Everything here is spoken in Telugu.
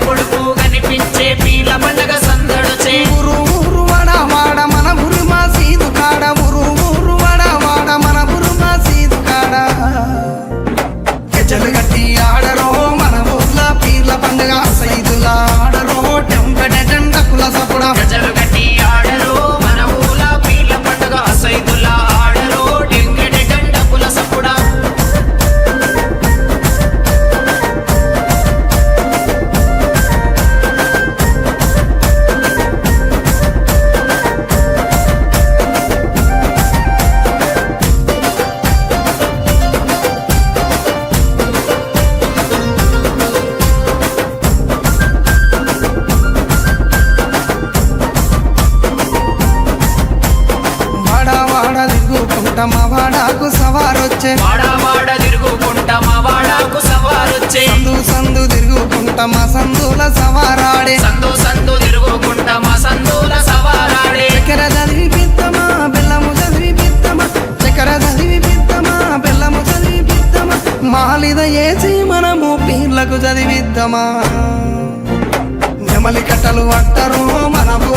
పొడుపు కనిపించే పీర్ల పండగ సందడొచ్చే ఊరు ఊరు వాడ వాడ మన ఊరు మసీదు కాడ ఊరు ఊరు వాడ వాడ మన ఊరు మసీదు కాడ గజ్జలు గట్టి ఆడరో మన ఊర్ల పీర్ల పండగ సైదుల ఆడరో టెంపెట జెండకుల సపుడ గజలు గట్టి ఆడరో మన ఊల పీర్ల పండగ సైదుల ఆడరో టెంకెట గండపుల సపుడా వాడ వాడ దిగుకుంట మా వాడాకు సవారొచ్చే వాడ వాడ తిరుగుకుంటా మా వాడకు సవారొచ్చే సందు సందు తిరుగుకుంట మా సందుల సవారాడే సందు సందు తిరుగుకుంటా మా సందుల సవారాడే చక్కెర చదివి పిత్తమా బెల్లము చదివి పిత్తమా చక్కెర చదివి పిత్తమా బెల్లము చదివి పిత్తమా మాలిద ఏసి మనము పీర్లకు చదివిద్దామా నెమలి కట్టలు అట్టరు మనము